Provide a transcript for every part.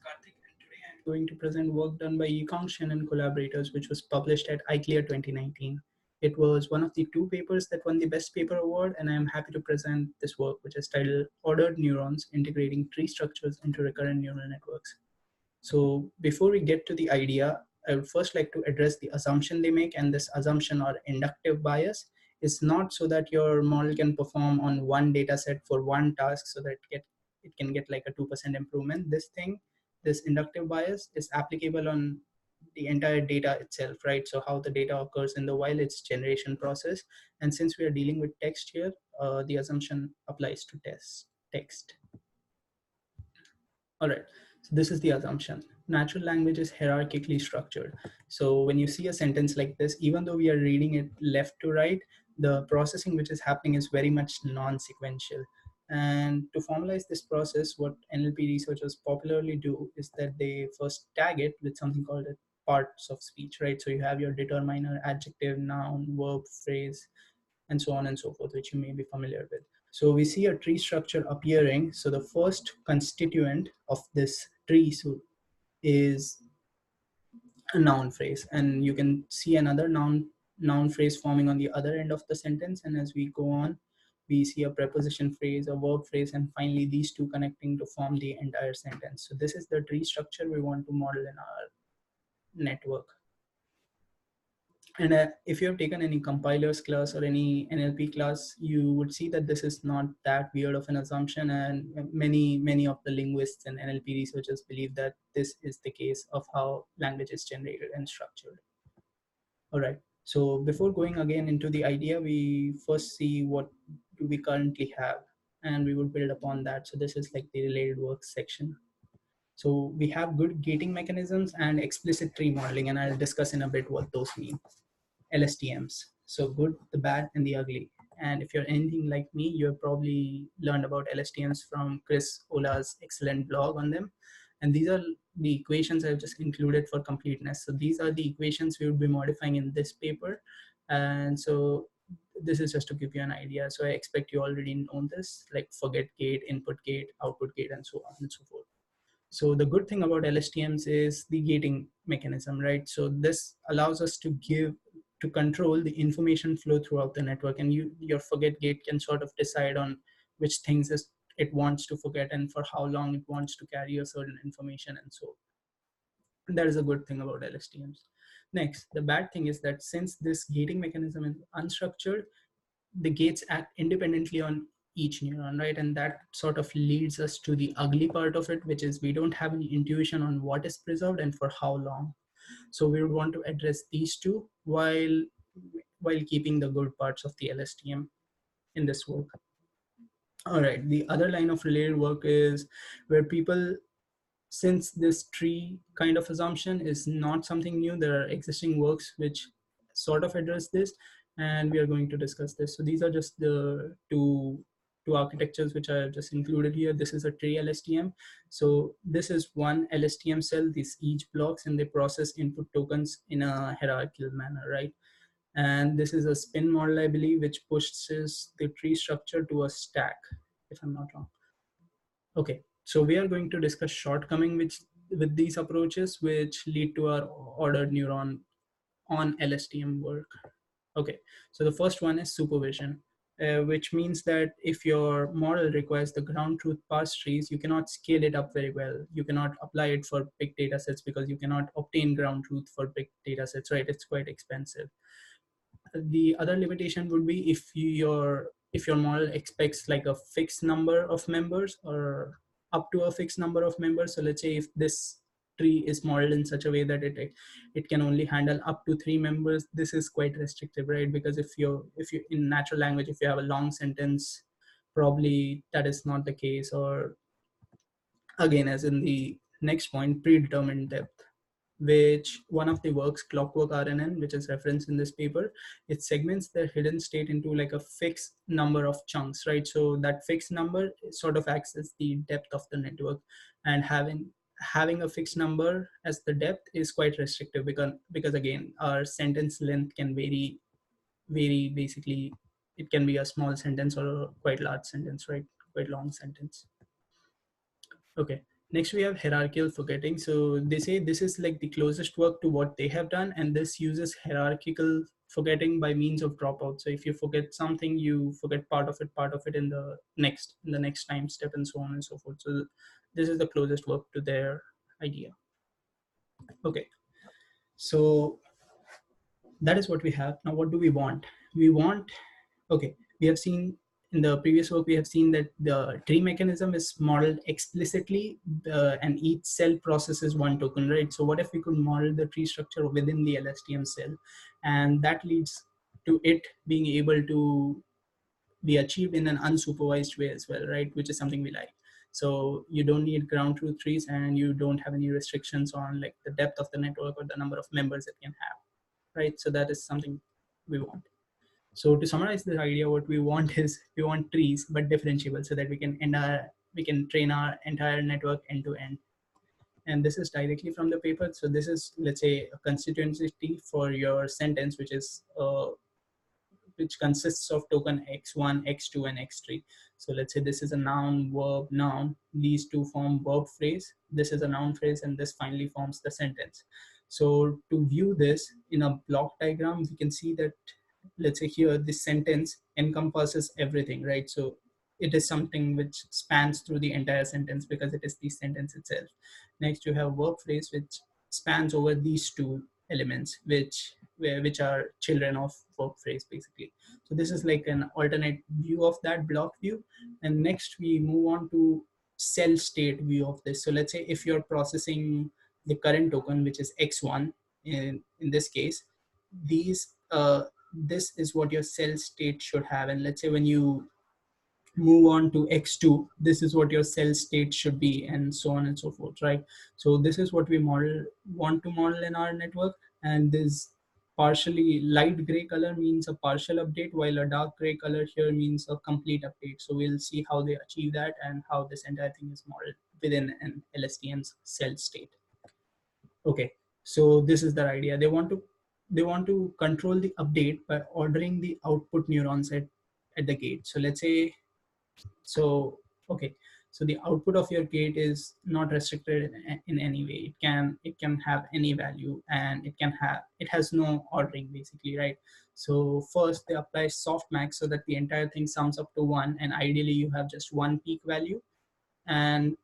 Kartik, and today I'm going to present work done by Shen and collaborators, which was published at iClear 2019. It was one of the two papers that won the Best Paper Award, and I'm happy to present this work, which is titled Ordered Neurons, Integrating Tree Structures into Recurrent Neural Networks. So before we get to the idea, I would first like to address the assumption they make, and this assumption or inductive bias is not so that your model can perform on one data set for one task so that it can get like a 2% improvement. This inductive bias is applicable on the entire data itself, right? So how the data occurs in the while its generation process. And since we are dealing with text here, the assumption applies to text. All right, so this is the assumption. Natural language is hierarchically structured. So when you see a sentence like this, even though we are reading it left to right, the processing which is happening is very much non-sequential. And to formalize this process, what NLP researchers popularly do is that they first tag it with something called parts of speech, right? So you have your determiner, adjective, noun, verb, phrase, and so on and so forth, which you may be familiar with. So we see a tree structure appearing. So the first constituent of this tree is a noun phrase, and you can see another noun phrase forming on the other end of the sentence. And as we go on, we see a preposition phrase, a verb phrase, and finally these two connecting to form the entire sentence. So this is the tree structure we want to model in our network. And if you have taken any compilers class or any NLP class, you would see that this is not that weird of an assumption. And many of the linguists and NLP researchers believe that this is the case of how language is generated and structured. All right. So before going again into the idea, we first see what do we currently have, and we will build upon that. So this is like the related work section. So we have good gating mechanisms and explicit tree modeling, and I'll discuss in a bit what those mean. LSTMs. So good, the bad, and the ugly. And if you're anything like me, you have probably learned about LSTMs from Chris Ola's excellent blog on them. And these are the equations I've just included for completeness. So these are the equations we would be modifying in this paper. And so this is just to give you an idea. So I expect you already know this, like forget gate, input gate, output gate, and so on and so forth. So the good thing about LSTMs is the gating mechanism, right? So this allows us to control the information flow throughout the network, and your forget gate can sort of decide on which things it wants to forget and for how long it wants to carry a certain information, and so that is a good thing about LSTMs. Next, the bad thing is that since this gating mechanism is unstructured, the gates act independently on each neuron, right? And that sort of leads us to the ugly part of it, which is we don't have any intuition on what is preserved and for how long. So we would want to address these two while keeping the good parts of the LSTM in this work. All right, the other line of related work is where people, since this tree kind of assumption is not something new, there are existing works which sort of address this, and we are going to discuss this. So these are just the two architectures which I have just included here. This is a tree LSTM. So this is one LSTM cell, these each blocks, and they process input tokens in a hierarchical manner, right? And this is a spin model, I believe, which pushes the tree structure to a stack, if I'm not wrong. Okay, so we are going to discuss shortcomings with these approaches, which lead to our ordered neuron on LSTM work. Okay, so the first one is supervision, which means that if your model requires the ground truth parse trees, you cannot scale it up very well. You cannot apply it for big data sets because you cannot obtain ground truth for big data sets, right? It's quite expensive. The other limitation would be if your model expects like a fixed number of members or up to a fixed number of members. So let's say if this tree is modeled in such a way that it can only handle up to 3 members, this is quite restrictive, right? Because if you in natural language, if you have a long sentence, probably that is not the case. Or again, as in the next point, predetermined depth, which one of the works, Clockwork RNN, which is referenced in this paper, it segments the hidden state into like a fixed number of chunks, right? So that fixed number sort of acts as the depth of the network, and having a fixed number as the depth is quite restrictive because again, our sentence length can vary. Basically, it can be a small sentence or a quite large sentence, right? Quite long sentence. Okay. Next, we have hierarchical forgetting. So they say this is like the closest work to what they have done, and this uses hierarchical forgetting by means of dropout. So if you forget something, you forget part of it in the next time step, and so on and so forth. So this is the closest work to their idea. Okay, so that is what we have. Now, what do we want? We want, okay, we have seen in the previous work, we have seen that the tree mechanism is modeled explicitly, and each cell processes one token, right? So what if we could model the tree structure within the LSTM cell? And that leads to it being able to be achieved in an unsupervised way as well, right? Which is something we like. So you don't need ground truth trees, and you don't have any restrictions on like the depth of the network or the number of members it can have, right? So that is something we want. So to summarize this idea, what we want is we want trees but differentiable, so that we can train our entire network end to end. And this is directly from the paper. So this is, let's say, a constituency tree for your sentence, which consists of token x1, x2, and x3. So let's say this is a noun, verb, noun. These two form verb phrase. This is a noun phrase, and this finally forms the sentence. So to view this in a block diagram, we can see that, let's say here, this sentence encompasses everything, right? So it is something which spans through the entire sentence because it is the sentence itself. Next, you have verb phrase, which spans over these two elements, which are children of verb phrase basically. So this is like an alternate view of that block view. And next we move on to cell state view of this. So let's say if you're processing the current token, which is x1 in this case, these this is what your cell state should have. And let's say when you move on to x2, this is what your cell state should be, and so on and so forth, right? So this is what we want to model in our network. And this partially light gray color means a partial update, while a dark gray color here means a complete update. So we'll see how they achieve that and how this entire thing is modeled within an LSTM's cell state. Okay, so this is their idea. They want to control the update by ordering the output neurons at the gate. So let's say, so okay, so the output of your gate is not restricted in any way. It can have any value, and it has no ordering basically, right? So first they apply softmax so that the entire thing sums up to 1, and ideally you have just one peak value. And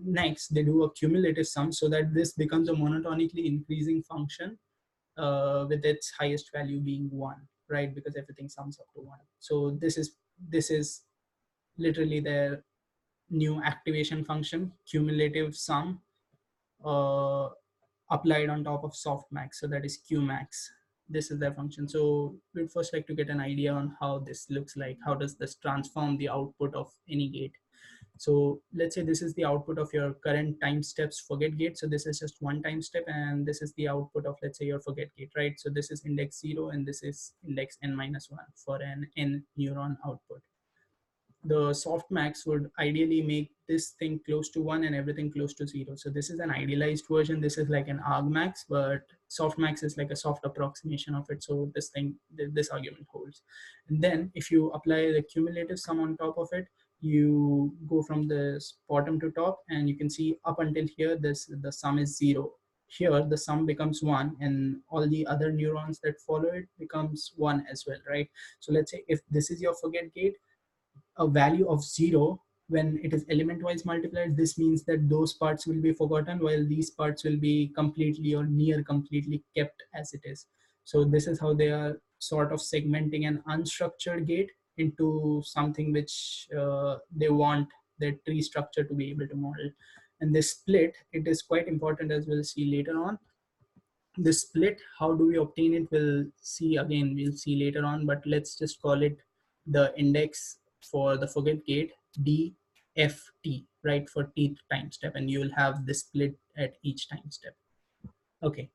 next they do a cumulative sum so that this becomes a monotonically increasing function, with its highest value being 1, right? Because everything sums up to 1. So this is literally their new activation function, cumulative sum, uh, applied on top of softmax. So that is qmax. This is their function. So we'd first like to get an idea on how this looks like. How does this transform the output of any gate? So let's say this is the output of your current time steps forget gate. So this is just one time step, and this is the output of, let's say, your forget gate, right? So this is index 0, and this is index n-1 for an n neuron output. The softmax would ideally make this thing close to 1 and everything close to 0. So this is an idealized version. This is like an argmax, but softmax is like a soft approximation of it. So this argument holds. And then if you apply the cumulative sum on top of it, you go from the bottom to top, and you can see up until here, the sum is 0. Here the sum becomes 1, and all the other neurons that follow it becomes 1 as well, right? So let's say if this is your forget gate, a value of 0, when it is element wise multiplied, this means that those parts will be forgotten, while these parts will be completely or near completely kept as it is. So this is how they are sort of segmenting an unstructured gate into something which they want their tree structure to be able to model. And this split, it is quite important, as we'll see later on. The split, how do we obtain it, we'll see later on, but let's just call it the index for the forget gate dft, right, for teeth time step, and you will have the split at each time step. Okay,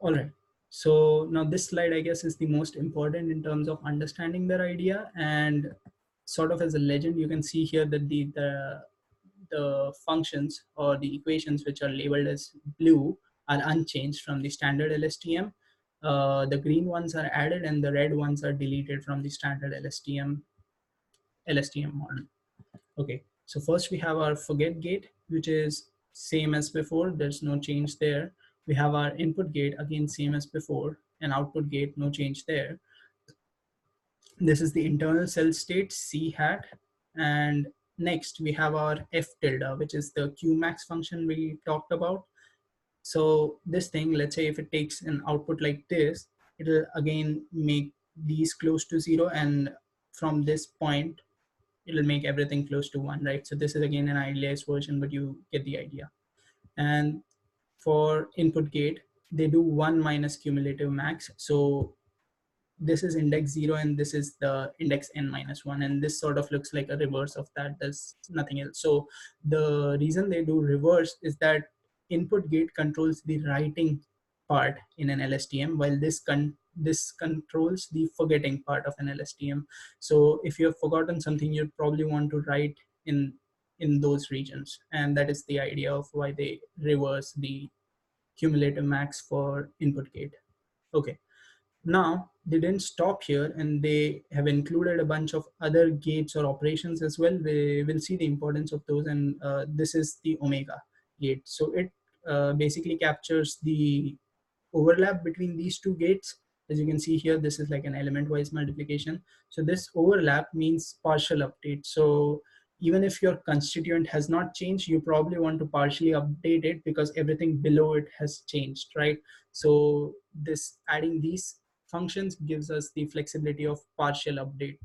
all right. So now this slide, I guess, is the most important in terms of understanding their idea. And sort of as a legend, you can see here that the functions or the equations which are labeled as blue are unchanged from the standard LSTM. The green ones are added, and the red ones are deleted from the standard LSTM model. Okay, So first we have our forget gate, which is same as before. There's no change there. We have our input gate, again same as before, and output gate, no change there. This is the internal cell state C hat. And next we have our F tilde, which is the Qmax function we talked about. So this thing, let's say if it takes an output like this, it'll again make these close to 0, and from this point it'll make everything close to 1, right? So this is again an idealized version, but you get the idea. And for input gate, they do 1 minus cumulative max. So this is index 0 and this is the index n minus 1, and this sort of looks like a reverse of that, does nothing else. So the reason they do reverse is that input gate controls the writing part in an LSTM, while this controls the forgetting part of an LSTM. So if you have forgotten something, you'd probably want to write in those regions, and that is the idea of why they reverse the cumulative max for input gate. Okay. Now, they didn't stop here, and they have included a bunch of other gates or operations as well. We will see the importance of those, and this is the omega gate. So it basically captures the overlap between these two gates. As you can see here, this is like an element-wise multiplication. So this overlap means partial update. So even if your constituent has not changed, you probably want to partially update it because everything below it has changed, right? So this adding these functions gives us the flexibility of partial update.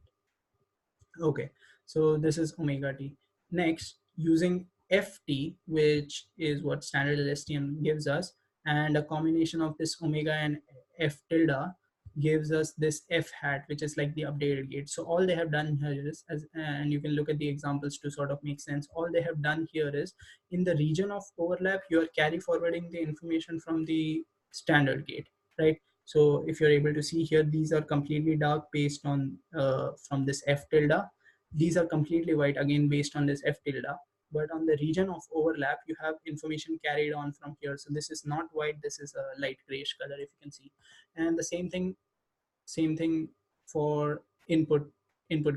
Okay, so this is omega t. Next, using ft, which is what standard LSTM gives us, and a combination of this omega and f tilde gives us this f hat, which is like the updated gate. So all they have done here is, and you can look at the examples to sort of make sense, all they have done here is, in the region of overlap, you are carry forwarding the information from the standard gate, right? So if you're able to see here, these are completely dark based on from this F tilde. These are completely white again based on this F tilde. But on the region of overlap, you have information carried on from here. So this is not white, this is a light grayish color, if you can see. And the same thing for input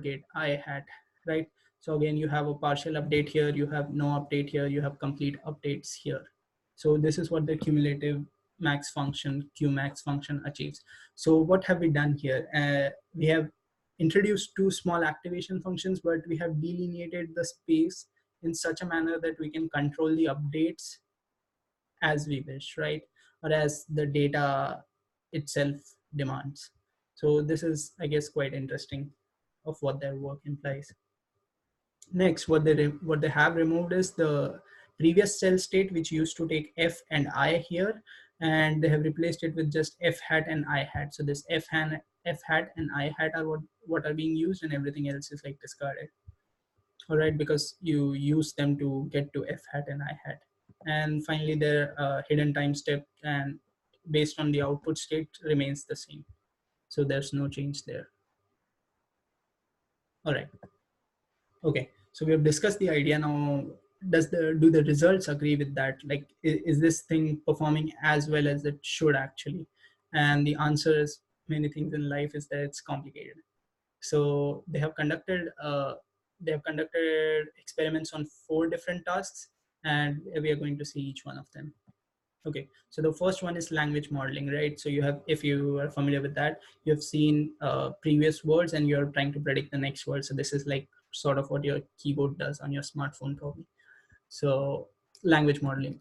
gate I hat, right? So again, you have a partial update here, you have no update here, you have complete updates here. So this is what the cumulative max function, Qmax function achieves. So what have we done here? We have introduced two small activation functions, but we have delineated the space in such a manner that we can control the updates as we wish, right? Or as the data itself demands. So this is, I guess, quite interesting of what their work implies. Next, what they have removed is the previous cell state, which used to take f and I here, and they have replaced it with just f hat and I hat. So this f hat and I hat are what are being used, and everything else is like discarded. All right, because you use them to get to f hat and I hat. And finally, their hidden time step and based on the output state remains the same. So there's no change there. All right. Okay, so we have discussed the idea. Now, do the results agree with that? Like, is this thing performing as well as it should actually? And the answer is, many things in life is that it's complicated. So they have conducted experiments on 4 different tasks, and we are going to see each one of them. Okay, so the first one is language modeling, right? So you have, if you are familiar with that, you have seen previous words and you're trying to predict the next word. So this is like sort of what your keyboard does on your smartphone probably. So language modeling,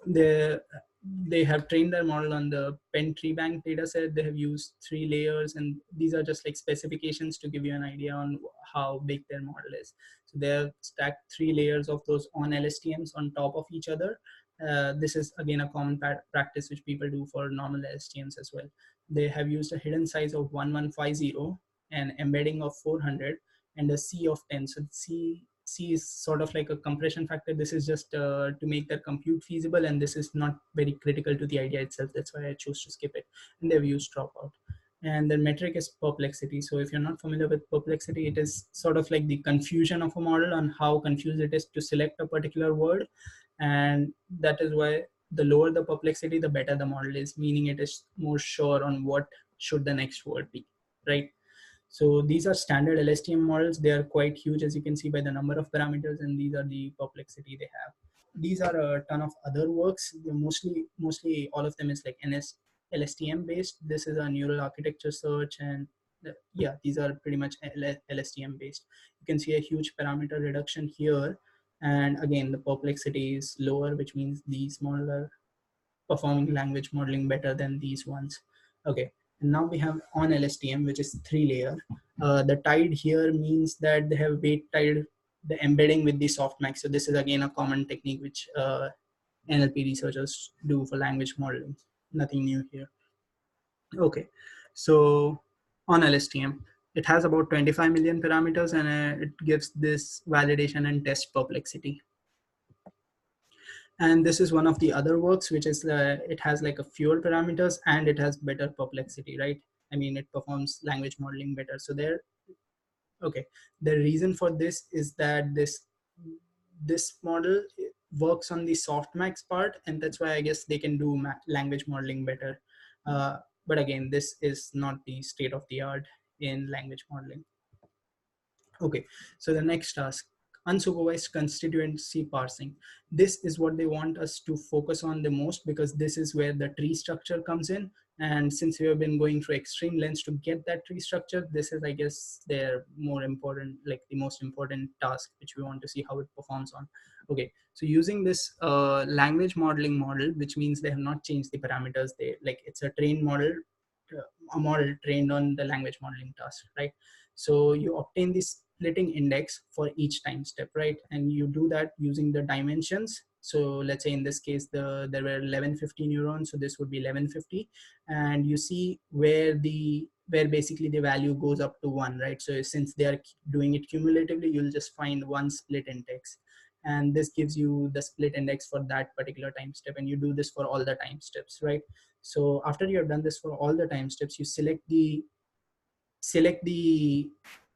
they they have trained their model on the pen tree bank data set. They have used 3 layers, and these are just like specifications to give you an idea on how big their model is. So they have stacked 3 layers of those on LSTMs on top of each other. This is again a common practice which people do for normal LSTMs as well. They have used a hidden size of 1150, an embedding of 400, and a C of 10. So C is sort of like a compression factor. This is just to make their compute feasible, and this is not very critical to the idea itself. That's why I chose to skip it. And they've used dropout. And the metric is perplexity. So if you're not familiar with perplexity, it is sort of like the confusion of a model on how confused it is to select a particular word. And that is why the lower the perplexity, the better the model is, meaning it is more sure on what should the next word be, right? So these are standard LSTM models. They are quite huge, as you can see by the number of parameters, and these are the perplexity they have. These are a ton of other works. They're mostly all of them is like LSTM based. This is a neural architecture search, and yeah, these are pretty much LSTM based. You can see a huge parameter reduction here, and again the perplexity is lower, which means these models are performing language modeling better than these ones. Okay, and now we have on LSTM, which is 3-layer. The tied here means that they have weight tied the embedding with the softmax. So this is again a common technique which NLP researchers do for language modeling. Nothing new here. Okay, so on LSTM, it has about 25 million parameters, and it gives this validation and test perplexity. And this is one of the other works, which is it has like a fewer parameters and it has better perplexity, right? I mean, it performs language modeling better. So there, okay, the reason for this is that this model works on the softmax part, and that's why I guess they can do language modeling better. But again, this is not the state of the art in language modeling. Okay, so the next task, unsupervised constituency parsing. This is what they want us to focus on the most, because this is where the tree structure comes in. And since we have been going through extreme lengths to get that tree structure, this is, I guess, their more important, like the most important task, which we want to see how it performs on. Okay, so using this language modeling model, which means they have not changed the parameters. They like it's a trained model, a model trained on the language modeling task, right? So you obtain this splitting index for each time step, right? And you do that using the dimensions. So let's say in this case, there were 1150 neurons, so this would be 1150, and you see where basically the value goes up to 1, right? So since they are doing it cumulatively, you'll just find one split index, and this gives you the split index for that particular time step, and you do this for all the time steps, right? So after you have done this for all the time steps, you select the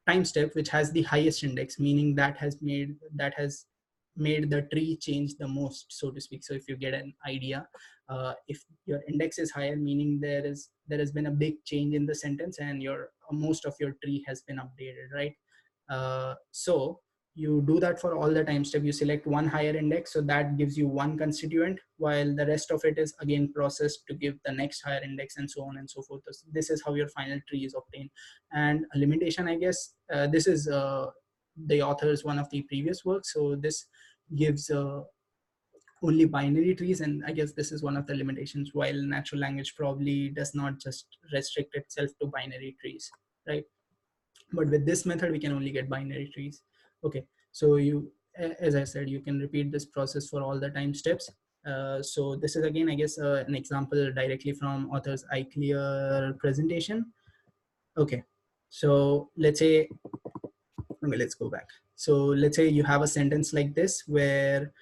time step which has the highest index, meaning that has made the tree change the most, so to speak. So if you get an idea, if your index is higher, meaning there has been a big change in the sentence, and your most of your tree has been updated, right? So you do that for all the time step. You select one higher index, so that gives you one constituent, while the rest of it is again processed to give the next higher index, and so on and so forth. This is how your final tree is obtained. And a limitation, I guess, this is the author's one of the previous works. So this gives only binary trees, and I guess this is one of the limitations, while natural language probably does not just restrict itself to binary trees, right? But with this method we can only get binary trees. Okay, so as I said, you can repeat this process for all the time steps. So this is again, I guess, an example directly from author's iClear presentation. Okay, so let's go back. So let's say you have a sentence like this where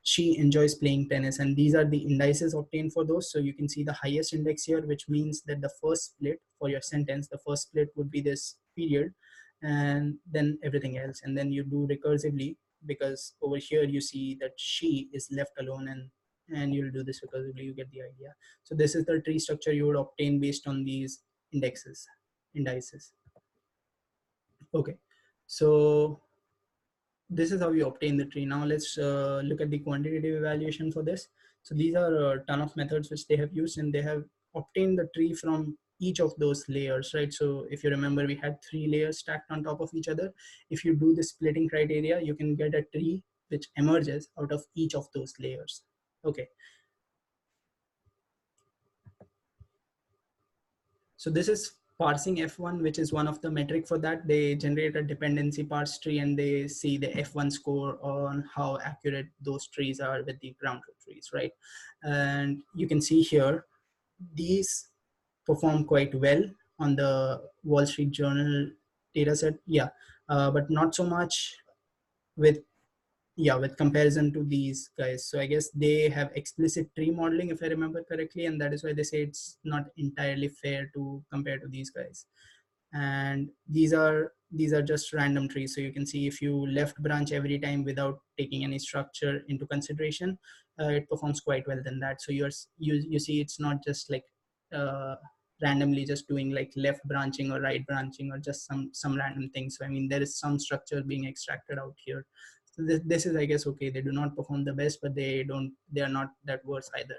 she enjoys playing tennis, and these are the indices obtained for those. So you can see the highest index here, which means that the first split for your sentence, the first split would be this period, and then everything else. And then you do recursively, because over here you see that she is left alone, and you'll do this recursively. You get the idea. So this is the tree structure you would obtain based on these indices. Okay, so this is how you obtain the tree. Now let's look at the quantitative evaluation for this. So these are a ton of methods which they have used, and they have obtained the tree from each of those layers, right? So if you remember, we had 3 layers stacked on top of each other. If you do the splitting criteria, you can get a tree which emerges out of each of those layers. Okay, so this is parsing F1, which is one of the metric for that. They generate a dependency parse tree, and they see the F1 score on how accurate those trees are with the ground truth trees, right? And you can see here, these perform quite well on the Wall Street Journal dataset. Yeah, but not so much with with comparison to these guys. So I guess they have explicit tree modeling, if I remember correctly, and that is why they say it's not entirely fair to compare to these guys. And these are just random trees. So you can see if you left branch every time without taking any structure into consideration, it performs quite well than that. So you see it's not just like uh, randomly just doing like left branching or right branching or just some random thing. So I mean, there is some structure being extracted out here. So this is, I guess, okay. They do not perform the best, but they are not that worse either.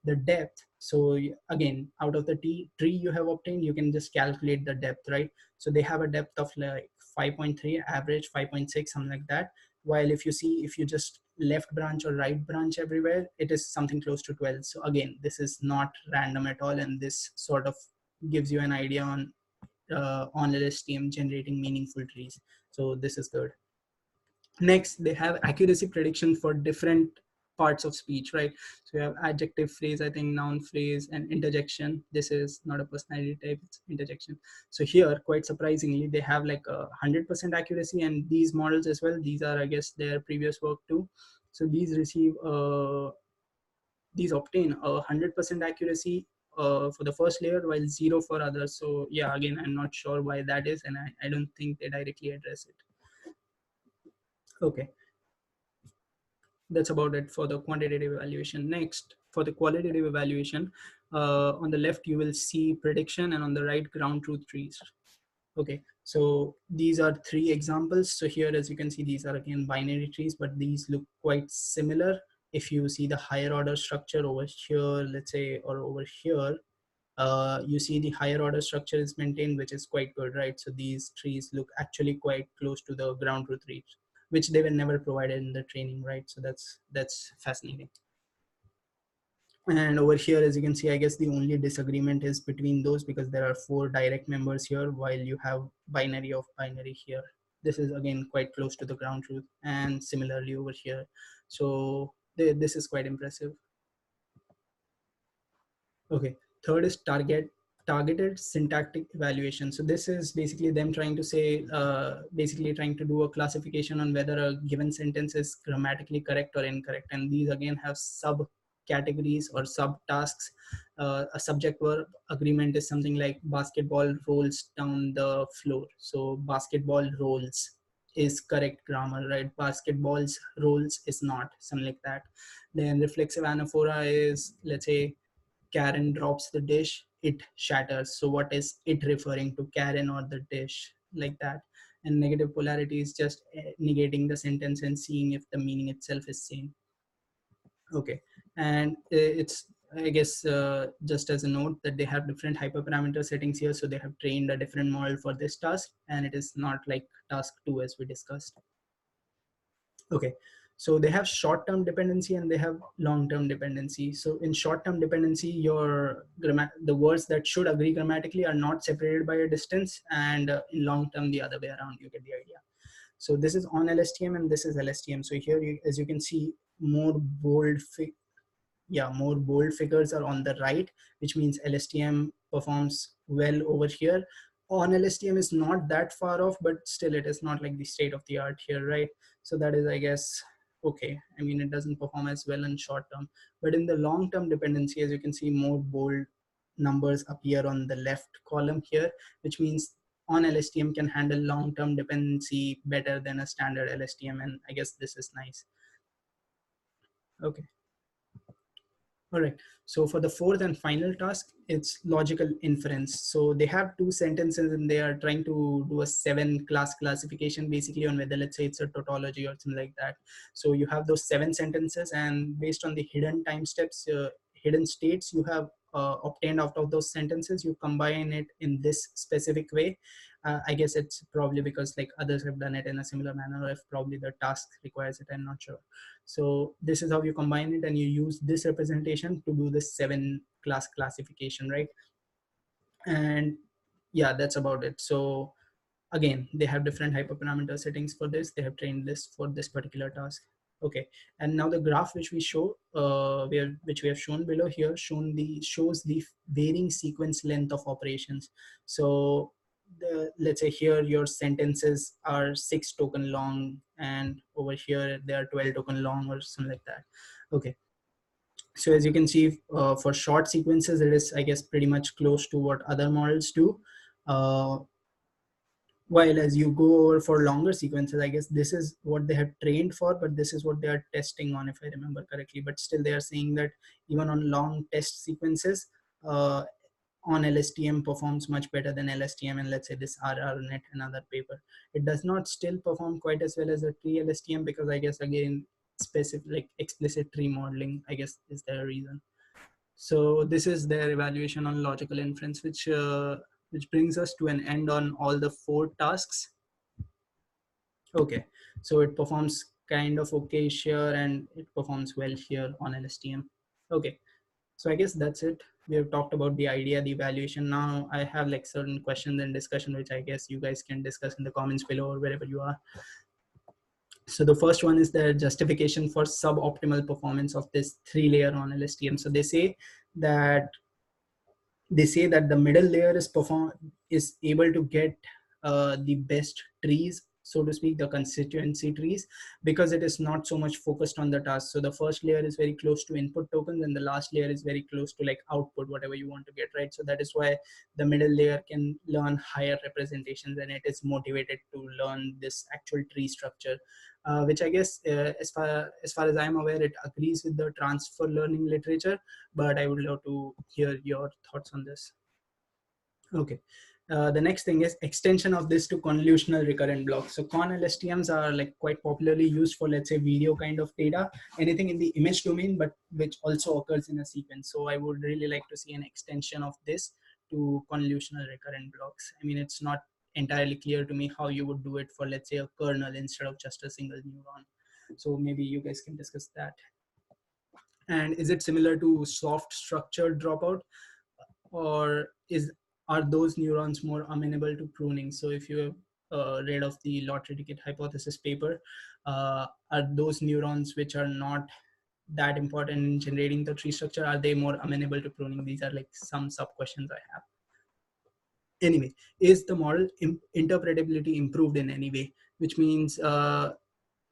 The depth, so again, out of the tree you have obtained, you can just calculate the depth, right? So they have a depth of like 5.3, average 5.6, something like that. While if you see, if you just left branch or right branch everywhere, it is something close to 12. So again, this is not random at all, and this sort of gives you an idea on LSTM generating meaningful trees. So this is good. Next, they have accuracy prediction for different parts of speech, right? So you have adjective phrase, I think, noun phrase, and interjection. This is not a personality type, it's interjection. So here, quite surprisingly, they have like 100% accuracy, and these models as well, these are, I guess, their previous work too. So these obtain 100% accuracy for the first layer, while zero for others. So yeah, again, I'm not sure why that is, and I don't think they directly address it. Okay, that's about it for the quantitative evaluation. Next, for the qualitative evaluation, on the left you will see prediction, and on the right, ground truth trees. Okay, so these are three examples. So here, as you can see, these are again binary trees, but these look quite similar. If you see the higher order structure over here, let's say, or over here, you see the higher order structure is maintained, which is quite good, right? So these trees look actually quite close to the ground truth trees, which they were never provided in the training, right? So that's fascinating. And over here, as you can see, I guess the only disagreement is between those, because there are 4 direct members here, while you have binary of binary here. This is again quite close to the ground truth, and similarly over here. So this is quite impressive. Okay, third is targeted syntactic evaluation. So this is basically them trying to say, basically trying to do a classification on whether a given sentence is grammatically correct or incorrect. And these again have sub categories or sub tasks. A subject verb agreement is something like basketball rolls down the floor. So basketball rolls is correct grammar, right? Basketballs rolls is not, something like that. Then reflexive anaphora is, let's say, Karen drops the dish, it shatters. So what is it referring to, Karen or the dish, like that? And negative polarity is just negating the sentence and seeing if the meaning itself is same. Okay, and it's, I guess, just as a note, that they have different hyperparameter settings here. So they have trained a different model for this task, and it is not like task 2 as we discussed. Okay, so they have short-term dependency and they have long-term dependency. So in short-term dependency, the words that should agree grammatically are not separated by a distance, and in long-term, the other way around. You get the idea. So this is on LSTM and this is LSTM. So here, as you can see, more bold more bold figures are on the right, which means LSTM performs well over here. On LSTM is not that far off, but still it is not like the state of the art here, right? So that is, I guess, okay. I mean, it doesn't perform as well in short term, but in the long term dependency, as you can see, more bold numbers appear on the left column here, which means on LSTM can handle long term dependency better than a standard LSTM, and I guess this is nice. Okay. All right. So for the fourth and final task, it's logical inference. So they have 2 sentences and they are trying to do a 7-class classification basically on whether, let's say, it's a tautology or something like that. So you have those 7 sentences, and based on the hidden time steps, hidden states you have obtained out of those sentences, you combine it in this specific way. I guess it's probably because like others have done it in a similar manner, or if probably the task requires it, I'm not sure. So this is how you combine it, and you use this representation to do this 7-class classification, right? And yeah, that's about it. So again, they have different hyperparameter settings for this. They have trained this for this particular task. Okay, and now the graph which we show, which we have shown below here, shows the varying sequence length of operations. So let's say here your sentences are 6 token long, and over here they are 12 token long or something like that. Okay, so as you can see, for short sequences, it is, I guess, pretty much close to what other models do. Uh, while as you go over for longer sequences, I guess this is what they have trained for, but this is what they are testing on, if I remember correctly. But still, they are saying that even on long test sequences, uh, on LSTM performs much better than LSTM and let's say this RRNet, another paper. It does not still perform quite as well as a tree LSTM because I guess again specific like explicit tree modeling I guess is the reason. So this is their evaluation on logical inference, which brings us to an end on all the 4 tasks. Okay, so it performs kind of okay here and it performs well here on LSTM. Okay, so I guess that's it. We have talked about the idea, the evaluation. Now I have like certain questions and discussion, which I guess you guys can discuss in the comments below or wherever you are. So the first one is the justification for suboptimal performance of this 3-layer on LSTM. So they say that the middle layer is able to get the best trees, so to speak, the constituency trees, because it is not so much focused on the task. So the first layer is very close to input tokens and the last layer is very close to like output, whatever you want to get, right? So that is why the middle layer can learn higher representations and it is motivated to learn this actual tree structure, which I guess as far as I'm aware, it agrees with the transfer learning literature, but I would love to hear your thoughts on this. Okay. The next thing is extension of this to convolutional recurrent blocks. So con LSTMs are like quite popularly used for, let's say, video kind of data, anything in the image domain, but which also occurs in a sequence. So I would really like to see an extension of this to convolutional recurrent blocks. I mean, it's not entirely clear to me how you would do it for, let's say, a kernel instead of just a single neuron. So maybe you guys can discuss that. And is it similar to soft structured dropout, or are those neurons more amenable to pruning? So if you have read of the lottery ticket hypothesis paper, are those neurons which are not that important in generating the tree structure, are they more amenable to pruning? These are like some sub questions I have. Anyway, is the model interpretability improved in any way? Which means are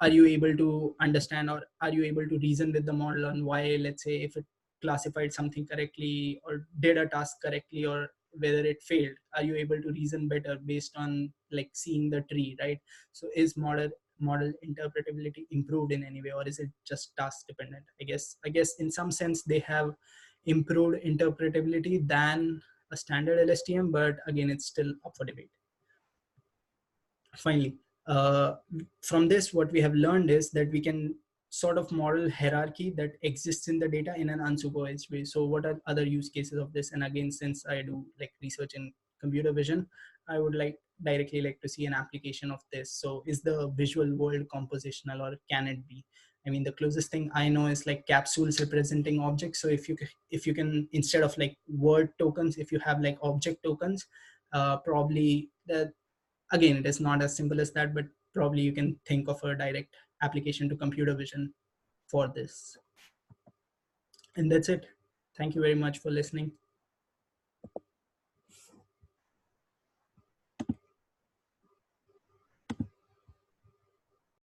you able to understand or are you able to reason with the model on why, let's say, if it classified something correctly or did a task correctly or whether it failed, are you able to reason better based on like seeing the tree, right? So is model interpretability improved in any way, or is it just task dependent? I guess in some sense they have improved interpretability than a standard LSTM, but again it's still up for debate. Finally, uh, from this, what we have learned is that we can sort of model hierarchy that exists in the data in an unsupervised way. So what are other use cases of this? And again, since I do like research in computer vision, I would like directly like to see an application of this. So is the visual world compositional, or can it be? I mean, the closest thing I know is like capsules representing objects. So if you can, instead of like word tokens, if you have like object tokens, probably the again, it is not as simple as that, but probably you can think of a direct application to computer vision for this. And that's it. Thank you very much for listening.